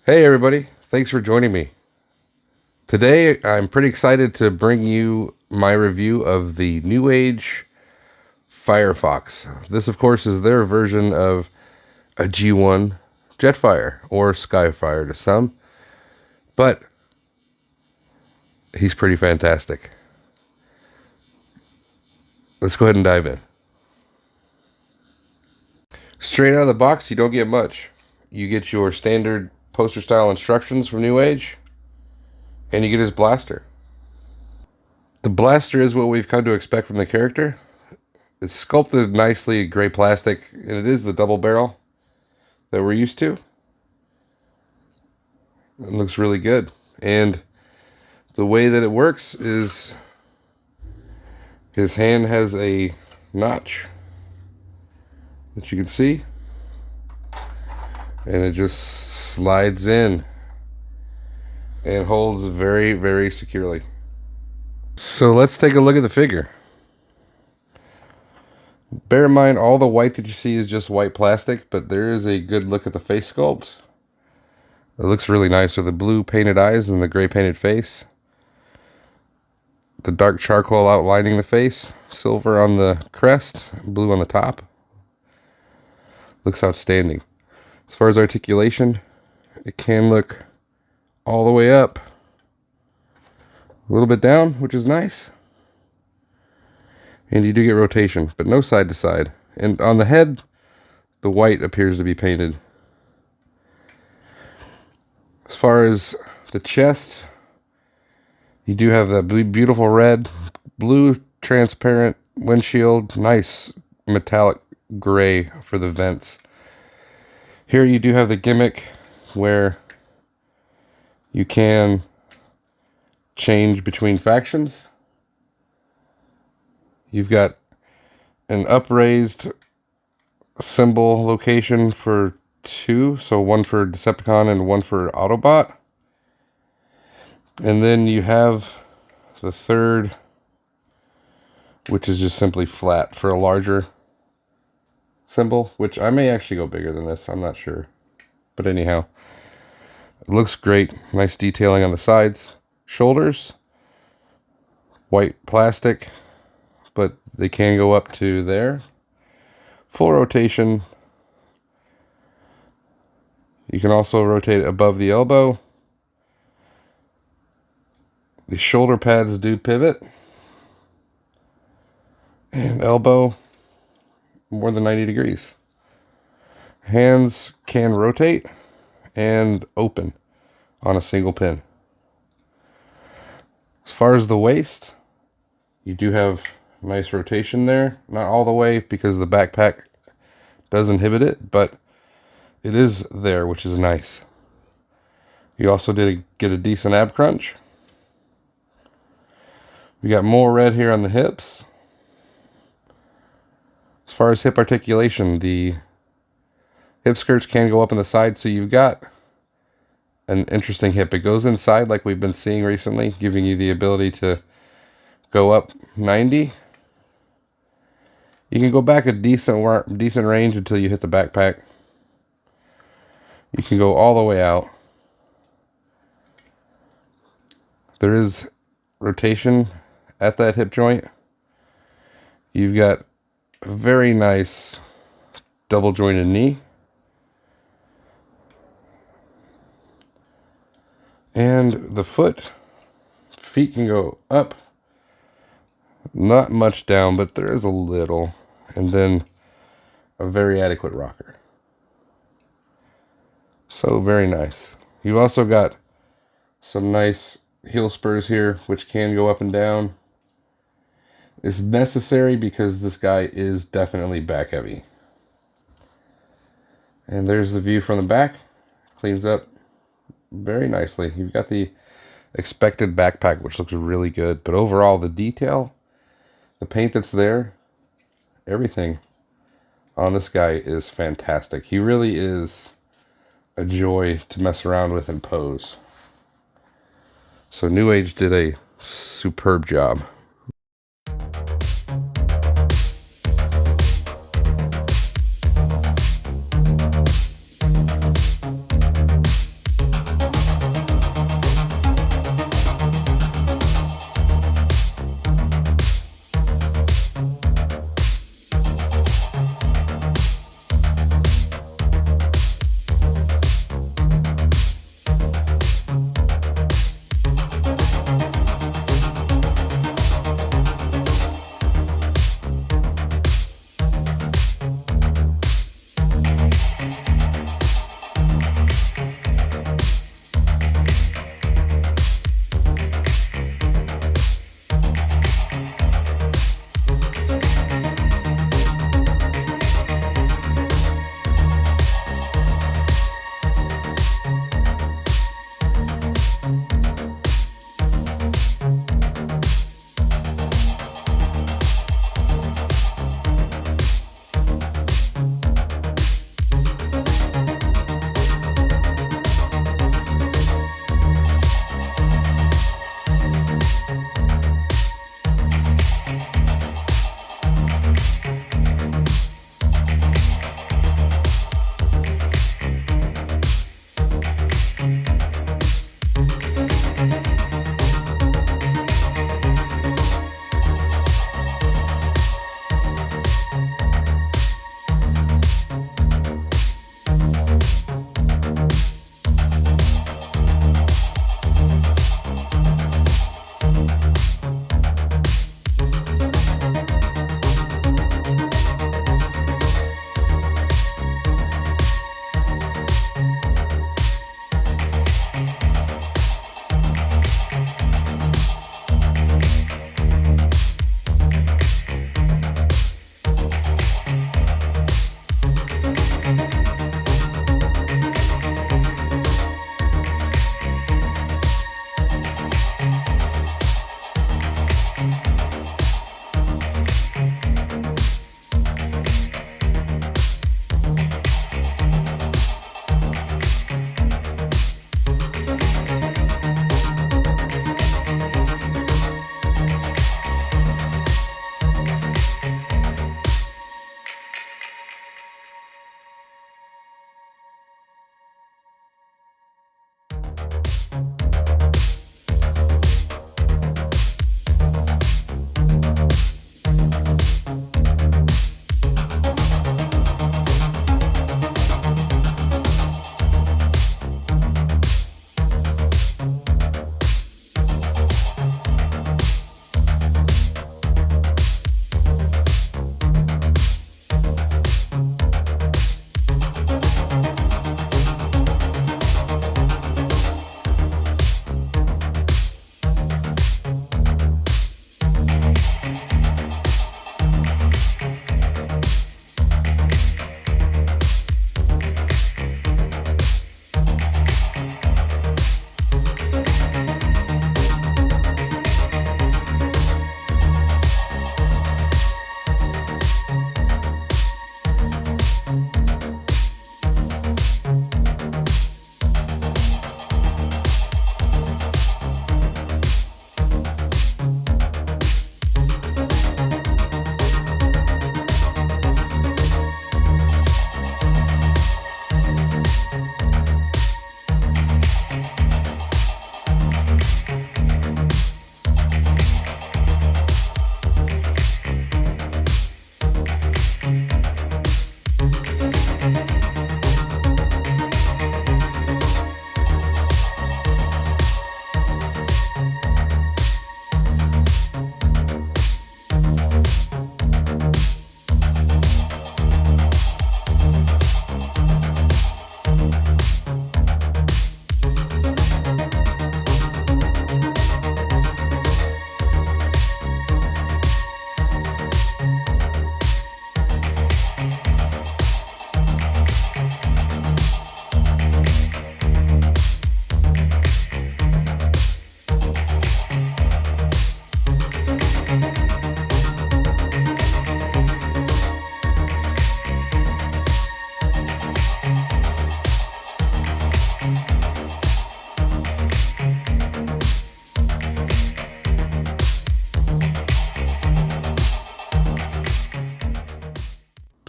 Hey everybody, thanks for joining me. Today I'm pretty excited to bring you my review of the Newage Firefox. This of course is their version of a G1 Jetfire, or Skyfire to some, but he's pretty fantastic. Let's go ahead and dive in. Straight out of the box, you don't get much. You get your standard poster style instructions from Newage, and you get his blaster. The blaster is what we've come to expect from the character. It's sculpted nicely, gray plastic, and it is the double barrel that we're used to. It looks really good. And the way that it works is his hand has a notch that you can see, and it just slides in and holds very, very securely. So let's take a look at the figure. Bear in mind, all the white that you see is just white plastic, but there is a good look at the face sculpt. It looks really nice with the blue painted eyes and the gray painted face. The dark charcoal outlining the face, silver on the crest, blue on the top. Looks outstanding. As far as articulation, it can look all the way up, a little bit down, which is nice. And you do get rotation, but no side to side. And on the head, the white appears to be painted. As far as the chest, you do have that beautiful red, blue transparent windshield, nice metallic gray for the vents. Here you do have the gimmick where you can change between factions. You've got an upraised symbol location for two, so one for Decepticon and one for Autobot. And then you have the third, which is just simply flat for a larger symbol, which I may actually go bigger than this, I'm not sure. But anyhow, it looks great. Nice detailing on the sides. Shoulders, white plastic, but they can go up to there. Full rotation. You can also rotate above the elbow. The shoulder pads do pivot. And elbow more than 90 degrees. Hands can rotate and open on a single pin. As far as the waist, you do have nice rotation there. Not all the way because the backpack does inhibit it, but it is there, which is nice. You also did get a decent ab crunch. We got more red here on the hips. As far as hip articulation, the hip skirts can go up in the side, so you've got an interesting hip. It goes inside like we've been seeing recently, giving you the ability to go up 90. You can go back a decent range until you hit the backpack. You can go all the way out. There is rotation at that hip joint. You've got a very nice double jointed knee. And the feet can go up. Not much down, but there is a little. And then a very adequate rocker. So very nice. You've also got some nice heel spurs here, which can go up and down. It's necessary because this guy is definitely back heavy. And there's the view from the back. Cleans up very nicely. You've got the expected backpack, which looks really good. But overall, the detail, the paint that's there, everything on this guy is fantastic. He really is a joy to mess around with and pose. So Newage did a superb job.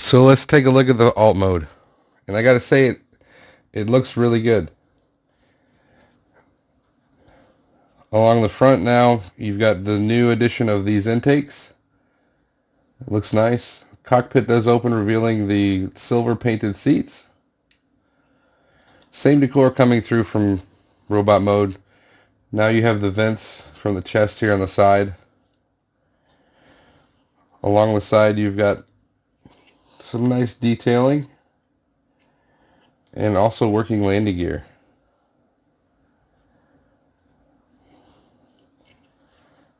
So let's take a look at the alt mode. And I gotta say, it looks really good. Along the front now, you've got the new addition of these intakes. It looks nice. Cockpit does open, revealing the silver painted seats. Same decor coming through from robot mode. Now you have the vents from the chest here on the side. Along the side you've got some nice detailing and also working landing gear.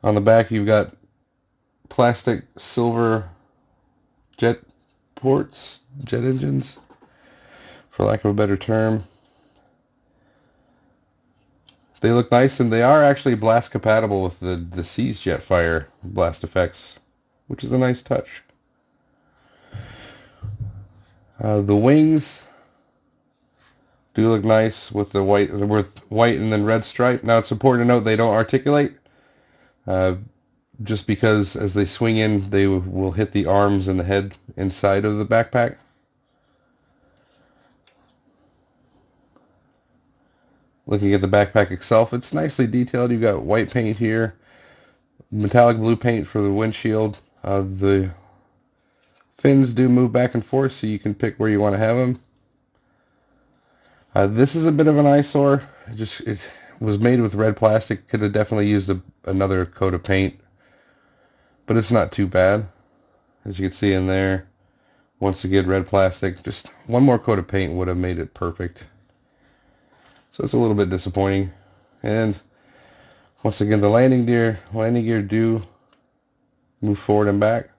On the back you've got plastic silver jet ports, jet engines, for lack of a better term. They look nice, and they are actually blast compatible with the C's Jetfire blast effects, which is a nice touch. The wings do look nice with the white and then red stripe. Now it's important to note they don't articulate, just because as they swing in, they will hit the arms and the head inside of the backpack. Looking at the backpack itself, it's nicely detailed. You've got white paint here, metallic blue paint for the windshield. The fins do move back and forth, so you can pick where you want to have them. This is a bit of an eyesore. It was made with red plastic. Could have definitely used another coat of paint, but it's not too bad. As you can see in there, once again, red plastic. Just one more coat of paint would have made it perfect. So it's a little bit disappointing. And once again, the landing gear do move forward and back.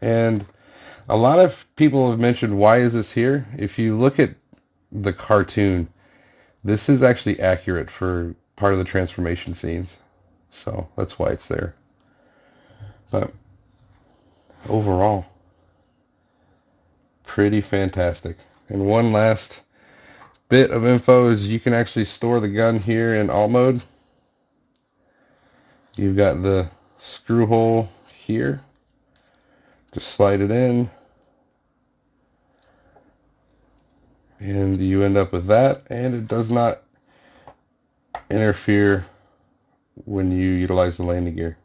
And a lot of people have mentioned, why is this here? If you look at the cartoon, this is actually accurate for part of the transformation scenes. So that's why it's there. But overall, pretty fantastic. And one last bit of info is you can actually store the gun here in alt mode. You've got the screw hole here. Just slide it in. And you end up with that, and it does not interfere when you utilize the landing gear.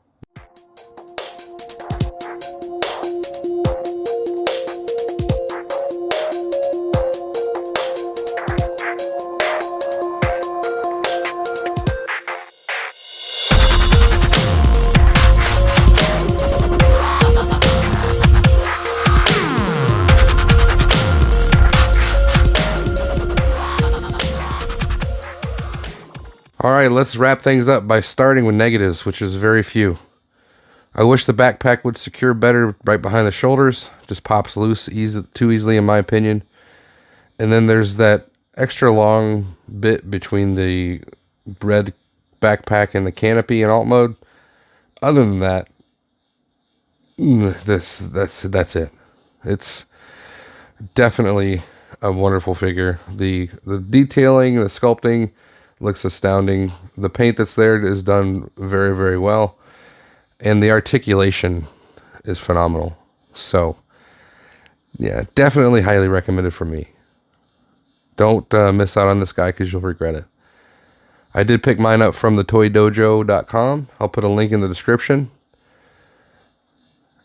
Alright, let's wrap things up by starting with negatives, which is very few. I wish the backpack would secure better right behind the shoulders. Just pops loose too easily in my opinion. And then there's that extra long bit between the red backpack and the canopy in alt mode. Other than that, that's it. It's definitely a wonderful figure. The detailing, the sculpting looks astounding. The paint that's there is done very, very well. And the articulation is phenomenal. So, yeah, definitely highly recommended for me. Don't miss out on this guy because you'll regret it. I did pick mine up from the Toydojo.com. I'll put a link in the description.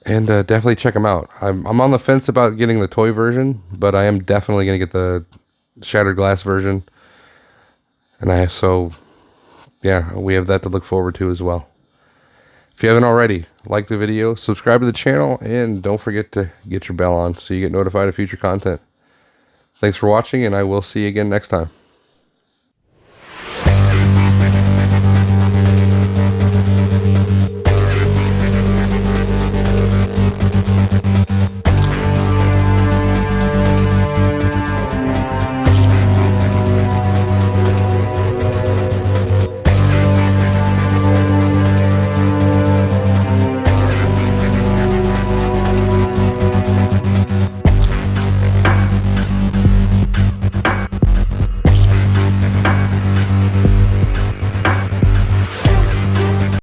And definitely check them out. I'm on the fence about getting the toy version, but I am definitely going to get the shattered glass version. And yeah, we have that to look forward to as well. If you haven't already, like the video, subscribe to the channel, and don't forget to get your bell on so you get notified of future content. Thanks for watching, and I will see you again next time.